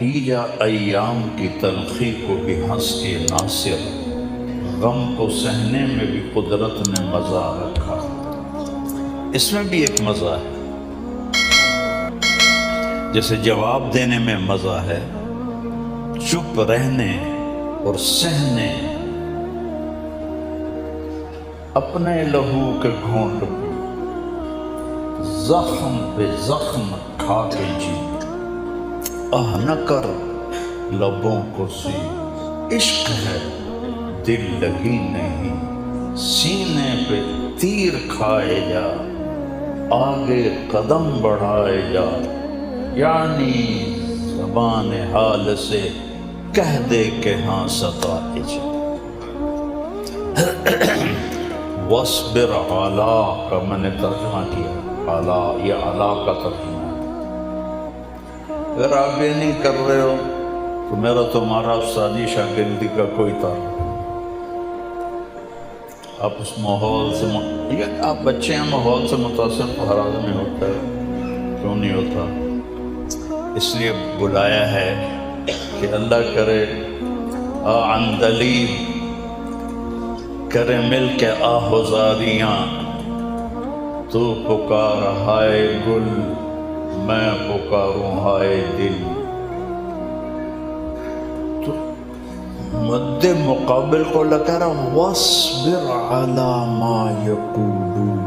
پی جا ایام کی تلخی کو بھی ہنس کے ناصر، غم کو سہنے میں بھی قدرت نے مزہ رکھا۔ اس میں بھی ایک مزہ ہے، جیسے جواب دینے میں مزہ ہے، چپ رہنے اور سہنے، اپنے لہو کے گھونٹ پہ زخم پہ زخم کھا کے جی، آہ نہ کر لبوں کو سی، عشق ہے دل لگی نہیں، سینے پہ تیر کھائے جا، آگے قدم بڑھائے جا، یعنی زبان حال سے کہہ دے کہ ہاں ستائے جا۔ وَاصْبِرْ عَلَىٰ کا میں نے ترجمہ کیا، عَلَىٰ یہ عَلَىٰ کا ترجمہ ہے۔ اگر آپ یہ نہیں کر رہے ہو تو میرا تمہارا استادی شاگردی کا کوئی تعلق نہیں۔ آپ اس ماحول سے آپ بچے ہیں، ماحول سے متاثر تو ہر آدمی ہوتا ہے، کیوں نہیں ہوتا؟ اس لیے بلایا ہے کہ اللہ کرے عندلیب کرے مل کے آہوزاریاں، تو پکار ہائے گل میں پکاروں ہائے دل۔ تو مد مقابل کو لگا رہا وَاصْبِرْ عَلَىٰ مَا يَقُولُونَ،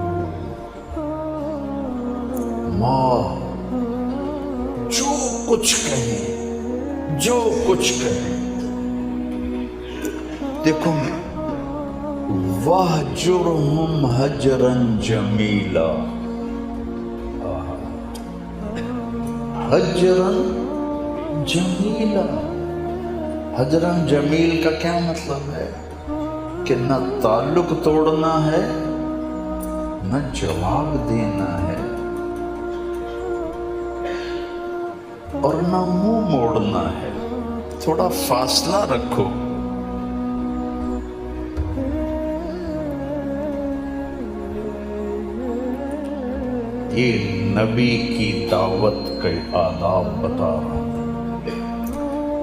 ماں جو کچھ کہیں، جو کچھ کہیں۔ دیکھو وَاهْجُرْهُمْ هَجْرًا جَمِيلًا، حجراً جمیلا۔ حجراً جمیل کا کیا مطلب ہے؟ کہ نہ تعلق توڑنا ہے، نہ جواب دینا ہے، اور نہ منہ موڑنا ہے، تھوڑا فاصلہ رکھو۔ یہ نبی کی دعوت کے آداب بتا رہا ہوں۔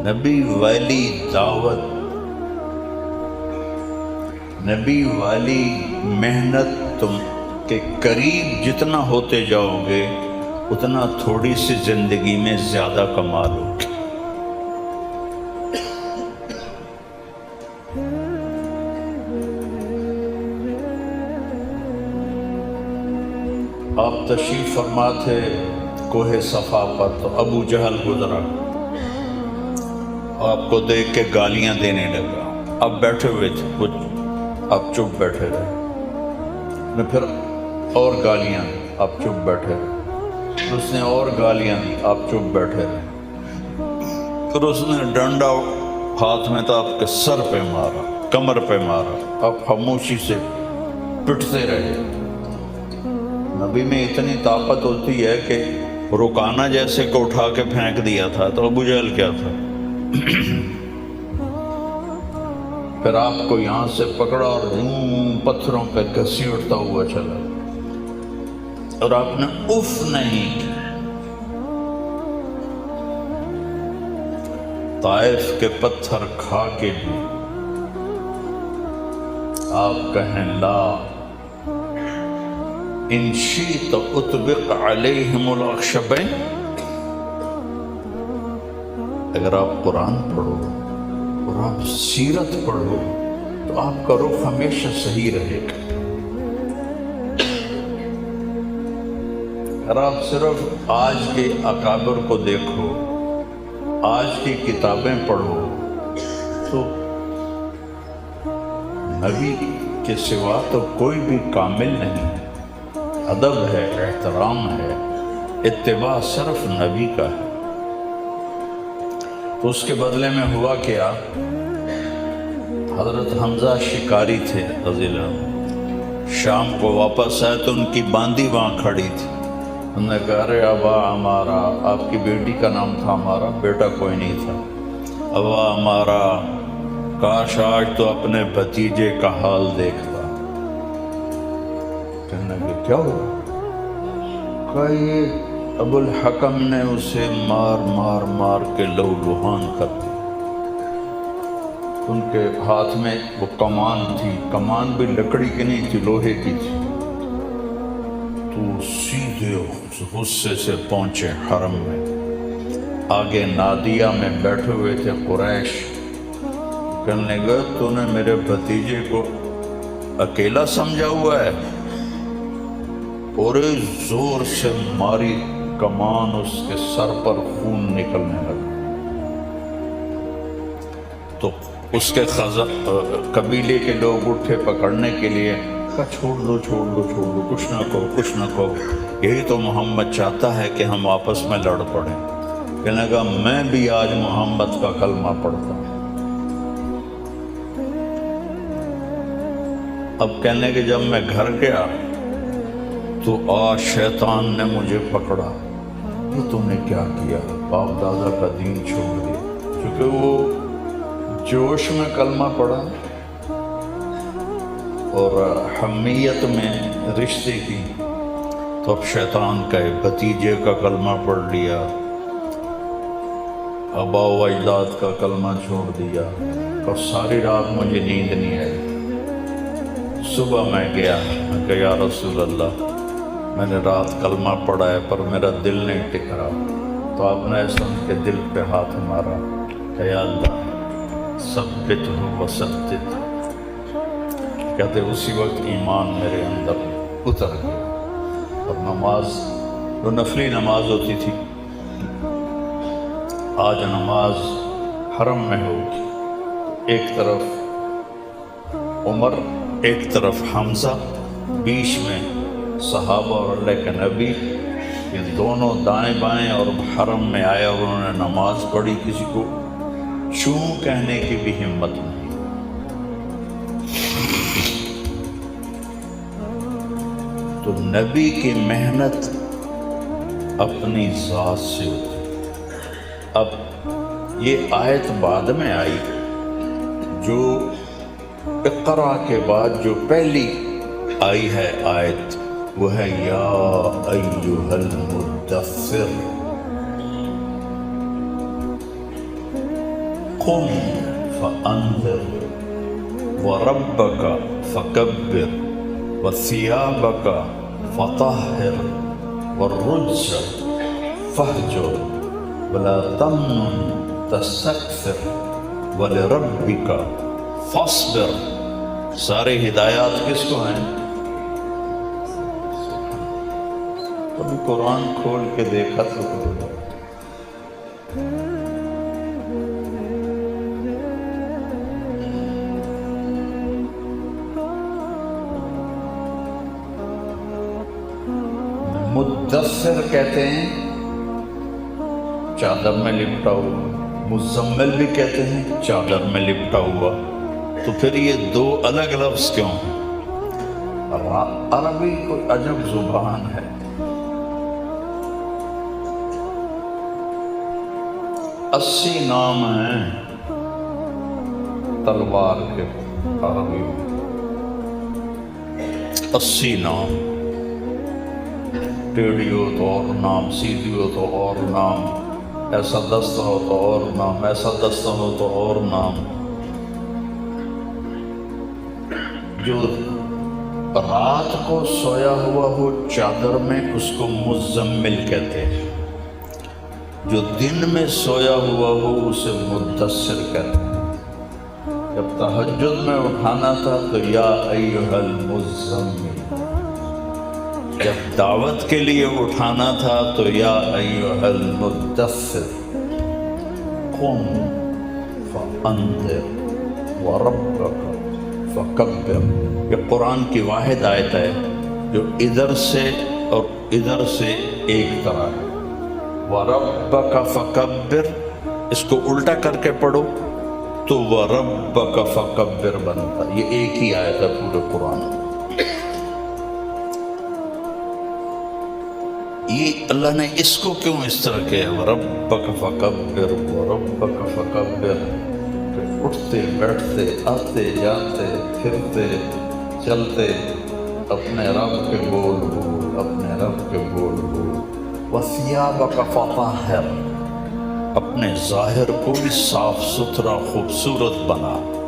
نبی والی دعوت، نبی والی محنت، تم کے قریب جتنا ہوتے جاؤ گے اتنا تھوڑی سی زندگی میں زیادہ کمال ہوگی۔ آپ تشریف فرما تھے کوہ صفا پر، تو ابو جہل گزرا، آپ کو دیکھ کے گالیاں دینے لگا۔ آپ بیٹھے ہوئے تھے، کچھ آپ چپ بیٹھے رہے، پھر اور گالیاں دی، آپ چپ بیٹھے رہے، اس نے اور گالیاں دی، آپ چپ بیٹھے رہے، پھر اس نے ڈنڈا ہاتھ میں تھا آپ کے سر پہ مارا، کمر پہ مارا، آپ خاموشی سے پٹتے رہے۔ نبی میں اتنی طاقت ہوتی ہے کہ رکانا جیسے کو اٹھا کے پھینک دیا تھا، تو ابو جہل کیا تھا؟ پھر آپ کو یہاں سے پکڑا اور پتھروں پہ گھسیٹتا ہوا چلا، اور آپ نے اف نہیں کی۔ طائف کے پتھر کھا کے بھی آپ کہیں لا ان شئت اطبق علیہم الاخشبین۔ اگر آپ قرآن پڑھو اور آپ سیرت پڑھو تو آپ کا رخ ہمیشہ صحیح رہے گا۔ اگر آپ صرف آج کے اکابر کو دیکھو، آج کی کتابیں پڑھو، تو نبی کے سوا تو کوئی بھی کامل نہیں ہے۔ ادب ہے، احترام ہے، اتباع صرف نبی کا ہے۔ تو اس کے بدلے میں ہوا کیا؟ حضرت حمزہ شکاری تھے رضی اللہ عنہ، شام کو واپس آئے تو ان کی باندی وہاں کھڑی تھی۔ انہوں نے کہا رے ابا ہمارا، آپ کی بیٹی کا نام تھا ہمارا، بیٹا کوئی نہیں تھا، ابا ہمارا کاش آج تو اپنے بھتیجے کا حال دیکھتا۔ کہنے لگے کیا ہوا؟ کہا یہ ابو الحکم نے اسے مار مار مار کے لہولہان کر دیا۔ ان کے ہاتھ میں وہ کمان تھی، کمان بھی لکڑی کی نہیں تھی، لوہے کی تھی۔ تو سیدھے غصے سے پہنچے حرم میں۔ آگے نادیہ میں بیٹھے ہوئے تھے قریش، کہنے لگے تو نے میرے بھتیجے کو اکیلا سمجھا ہوا ہے؟ اور زور سے ماری کمان، اس کے سر پر خون نکلنے لگا۔ تو اس کے قبیلے کے لوگ اٹھے پکڑنے کے لیے، کہا چھوڑ دو چھوڑ دو چھوڑ دو، کچھ نہ کہو کچھ نہ کہو، یہی تو محمد چاہتا ہے کہ ہم آپس میں لڑ پڑیں۔ کہنے لگا میں بھی آج محمد کا کلمہ پڑھتا ہوں۔ اب کہنے کہ جب میں گھر گیا تو آج شیطان نے مجھے پکڑا، یہ تم نے کیا کیا؟ باپ دادا کا دین چھوڑ دیا، کیونکہ وہ جوش میں کلمہ پڑھا اور حمیت میں رشتے کی، تو اب شیطان کا بھتیجے کا کلمہ پڑھ لیا، آبا و اجداد کا کلمہ چھوڑ دیا، اور ساری رات مجھے نیند نہیں آئی۔ صبح میں گیا، میں کہا یا رسول اللہ میں نے رات کلمہ پڑھا ہے پر میرا دل نہیں ٹک رہا۔ تو آپ نے ایسا ان کے دل پہ ہاتھ مارا کہ یا اللہ ثبت ہو وسدد۔ کہتے اسی وقت ایمان میرے اندر اتر گیا۔ اور نماز جو نفلی نماز ہوتی تھی، آج نماز حرم میں ہوگی، ایک طرف عمر ایک طرف حمزہ، بیچ میں صحابہ اور اللہ کے نبی، یہ دونوں دائیں بائیں اور حرم میں آئے اور انہوں نے نماز پڑھی، کسی کو چوں کہنے کی بھی ہمت نہیں۔ تو نبی کی محنت اپنی ذات سے ہوتی۔ اب یہ آیت بعد میں آئی، جو اقرا کے بعد جو پہلی آئی ہے آیت، وہ ہے یا ایھا المدثر قم فانذر وربک فکبر وثیابک فطہر والرجز فاہجر ولا تمنن تستکثر ولربک فاصبر۔ سارے ہدایات کس کو ہیں؟ کبھی قرآن کھول کے دیکھا تو مدثر کہتے ہیں چادر میں لپٹا ہوا، مزمل بھی کہتے ہیں چادر میں لپٹا ہوا۔ تو پھر یہ دو الگ لفظ کیوں ہیں؟ عربی کوئی عجب زبان ہے۔ 80 نام ہیں تلوار کے عربی میں، 80 نام، ٹیڑھی ہو تو اور نام، سیدھی ہو تو اور نام، ایسا دستہ ہو تو اور نام، ایسا دستہ ہو تو اور نام۔ جو رات کو سویا ہوا ہو چادر میں اس کو مزمل کہتے ہیں، جو دن میں سویا ہوا ہو اسے مدثر کہتے ہیں۔ جب تہجد میں اٹھانا تھا تو یا ایھا المزمل، جب دعوت کے لیے اٹھانا تھا تو یا ایھا المدثر قم فانذر وربک فکبر۔ یہ قرآن کی واحد آیت ہے جو ادھر سے اور ادھر سے ایک طرح ہے۔ وَرَبَّكَ فَكَبِّرْ، اس کو الٹا کر کے پڑھو تو وَرَبَّكَ فَكَبِّرْ بنتا۔ یہ ایک ہی آیت ہے پورے قرآن میں۔ یہ اللہ نے اس کو کیوں اس طرح کیا؟ وَرَبَّكَ فَكَبِّرْ وَرَبَّكَ فَكَبِّرْ۔ اٹھتے بیٹھتے آتے جاتے پھرتے چلتے اپنے رب کے بول بول، اپنے رب کے بول بول، وَثِيَابَكَ فَطَهِّرْ، اپنے ظاہر کو بھی صاف ستھرا خوبصورت بنا،